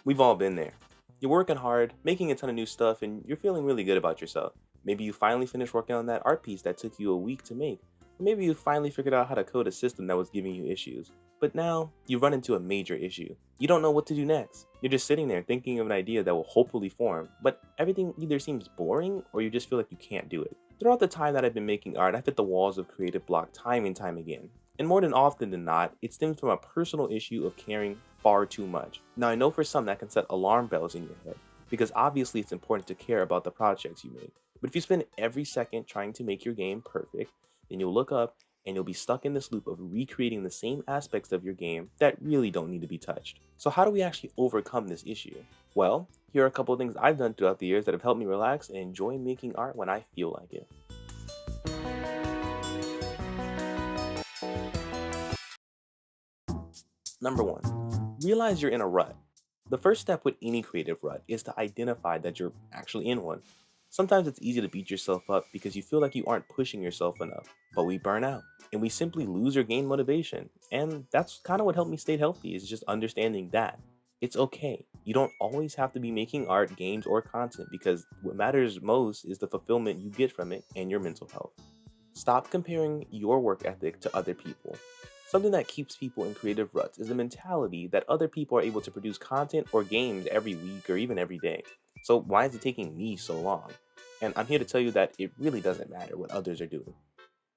We've all been there. You're working hard, making a ton of new stuff, and you're feeling really good about yourself. Maybe you finally finished working on that art piece that took you a week to make. Or maybe you finally figured out how to code a system that was giving you issues. But now, you run into a major issue. You don't know what to do next. You're just sitting there thinking of an idea that will hopefully form, but everything either seems boring or you just feel like you can't do it. Throughout the time that I've been making art, I've hit the walls of creative block time and time again. And more than often than not, it stems from a personal issue of caring far too much. Now, I know for some that can set alarm bells in your head, because obviously it's important to care about the projects you make. But if you spend every second trying to make your game perfect, then you'll look up and you'll be stuck in this loop of recreating the same aspects of your game that really don't need to be touched. So how do we actually overcome this issue? Well, here are a couple of things I've done throughout the years that have helped me relax and enjoy making art when I feel like it. Number one, realize you're in a rut. The first step with any creative rut is to identify that you're actually in one. Sometimes it's easy to beat yourself up because you feel like you aren't pushing yourself enough, but we burn out and we simply lose or gain motivation. And that's kind of what helped me stay healthy, is just understanding that it's okay. You don't always have to be making art, games, or content, because what matters most is the fulfillment you get from it and your mental health. Stop comparing your work ethic to other people. Something that keeps people in creative ruts is the mentality that other people are able to produce content or games every week or even every day. So why is it taking me so long? And I'm here to tell you that it really doesn't matter what others are doing.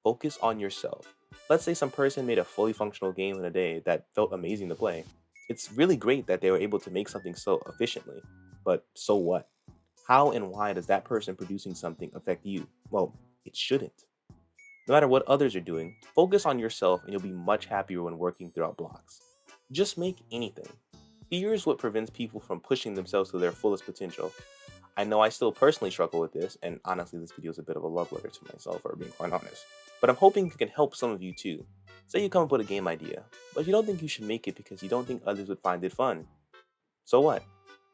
Focus on yourself. Let's say some person made a fully functional game in a day that felt amazing to play. It's really great that they were able to make something so efficiently. But so what? How and why does that person producing something affect you? Well, it shouldn't. No matter what others are doing, focus on yourself and you'll be much happier when working throughout blocks. Just make anything. Fear is what prevents people from pushing themselves to their fullest potential. I know I still personally struggle with this, and honestly, this video is a bit of a love letter to myself, for being quite honest. But I'm hoping it can help some of you too. Say you come up with a game idea, but you don't think you should make it because you don't think others would find it fun. So what?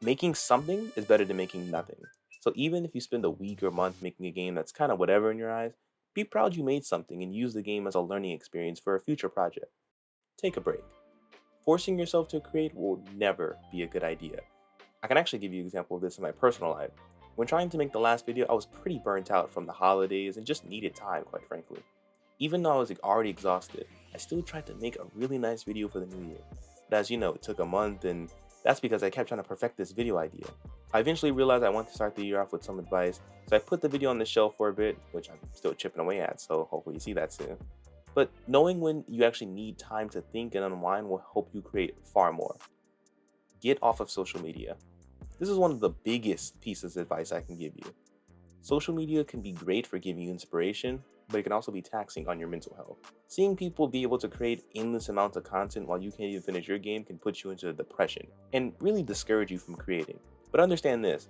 Making something is better than making nothing. So even if you spend a week or month making a game that's kind of whatever in your eyes, be proud you made something and use the game as a learning experience for a future project. Take a break. Forcing yourself to create will never be a good idea. I can actually give you an example of this in my personal life. When trying to make the last video, I was pretty burnt out from the holidays and just needed time, quite frankly. Even though I was already exhausted, I still tried to make a really nice video for the new year. But as you know, it took a month, and that's because I kept trying to perfect this video idea. I eventually realized I wanted to start the year off with some advice, so I put the video on the shelf for a bit, which I'm still chipping away at, so hopefully you see that soon. But knowing when you actually need time to think and unwind will help you create far more. Get off of social media. This is one of the biggest pieces of advice I can give you. Social media can be great for giving you inspiration, but it can also be taxing on your mental health. Seeing people be able to create endless amounts of content while you can't even finish your game can put you into depression and really discourage you from creating. But understand this,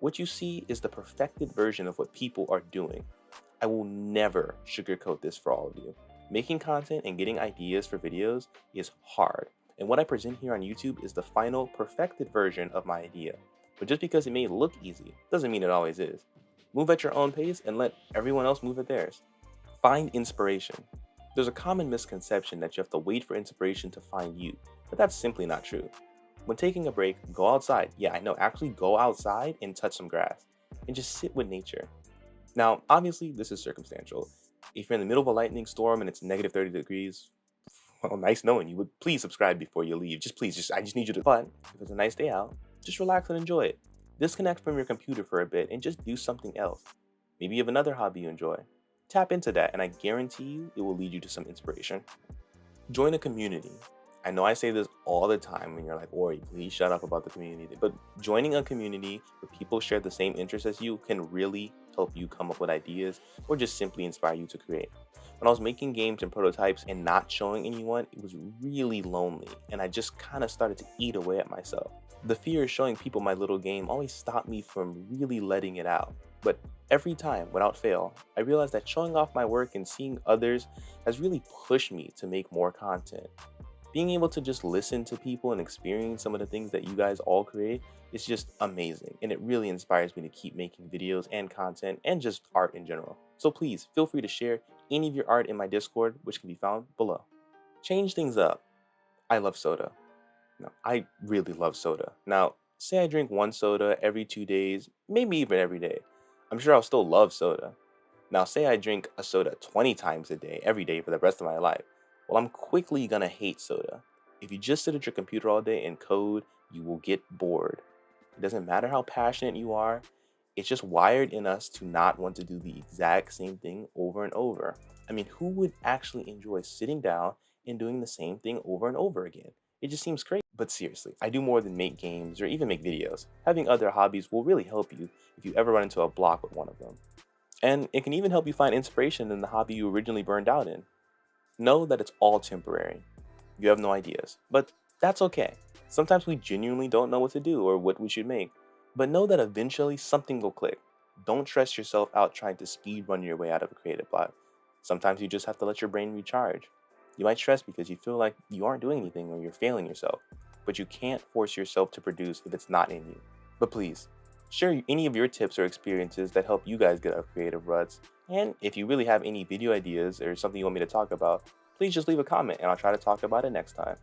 what you see is the perfected version of what people are doing. I will never sugarcoat this for all of you. Making content and getting ideas for videos is hard, and what I present here on YouTube is the final perfected version of my idea. But just because it may look easy doesn't mean it always is. Move at your own pace and let everyone else move at theirs. Find inspiration. There's a common misconception that you have to wait for inspiration to find you, but that's simply not true. When taking a break, go outside. Yeah, I know, actually go outside and touch some grass and just sit with nature. Now, obviously, this is circumstantial. If you're in the middle of a lightning storm and it's negative 30 degrees, well, nice knowing you. Would please subscribe before you leave. Just please, I just need you to. But if it's a nice day out, just relax and enjoy it. Disconnect from your computer for a bit and just do something else. Maybe you have another hobby you enjoy. Tap into that, and I guarantee you it will lead you to some inspiration. Join a community. I know I say this all the time when you're like, Ori, please shut up about the community. But joining a community where people share the same interests as you can really help you come up with ideas or just simply inspire you to create. When I was making games and prototypes and not showing anyone, it was really lonely, and I just kind of started to eat away at myself. The fear of showing people my little game always stopped me from really letting it out. But every time, without fail, I realized that showing off my work and seeing others has really pushed me to make more content. Being able to just listen to people and experience some of the things that you guys all create is just amazing, and it really inspires me to keep making videos and content and just art in general. So please feel free to share any of your art in my Discord, which can be found below. Change things up. I love soda. Now, I really love soda. Now, say I drink one soda every 2 days, maybe even every day. I'm sure I'll still love soda. Now, say I drink a soda 20 times a day, every day for the rest of my life. Well, I'm quickly gonna hate soda. If you just sit at your computer all day and code, you will get bored. It doesn't matter how passionate you are, it's just wired in us to not want to do the exact same thing over and over. I mean, who would actually enjoy sitting down and doing the same thing over and over again? It just seems crazy. But seriously, I do more than make games or even make videos. Having other hobbies will really help you if you ever run into a block with one of them. And it can even help you find inspiration in the hobby you originally burned out in. Know that it's all temporary. You have no ideas, but that's okay. Sometimes we genuinely don't know what to do or what we should make, but know that eventually something will click. Don't stress yourself out trying to speed run your way out of a creative block. Sometimes you just have to let your brain recharge. You might stress because you feel like you aren't doing anything or you're failing yourself, but you can't force yourself to produce if it's not in you. But please, share any of your tips or experiences that help you guys get out of creative ruts. And if you really have any video ideas or something you want me to talk about, please just leave a comment and I'll try to talk about it next time.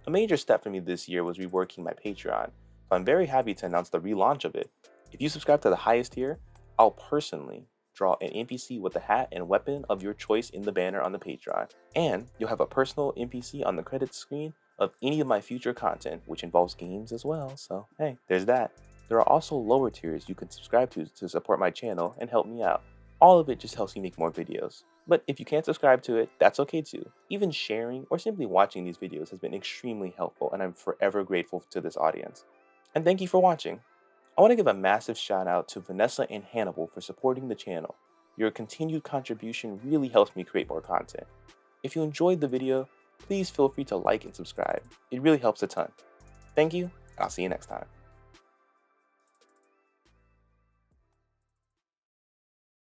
A major step for me this year was reworking my Patreon, so I'm very happy to announce the relaunch of it. If you subscribe to the highest tier, I'll personally draw an NPC with the hat and weapon of your choice in the banner on the Patreon, and you'll have a personal NPC on the credits screen of any of my future content, which involves games as well, so hey, there's that. There are also lower tiers you can subscribe to support my channel and help me out. All of it just helps me make more videos. But if you can't subscribe to it, that's okay too. Even sharing or simply watching these videos has been extremely helpful, and I'm forever grateful to this audience. And thank you for watching. I want to give a massive shout out to Vanessa and Hannibal for supporting the channel. Your continued contribution really helps me create more content. If you enjoyed the video, please feel free to like and subscribe. It really helps a ton. Thank you, and I'll see you next time.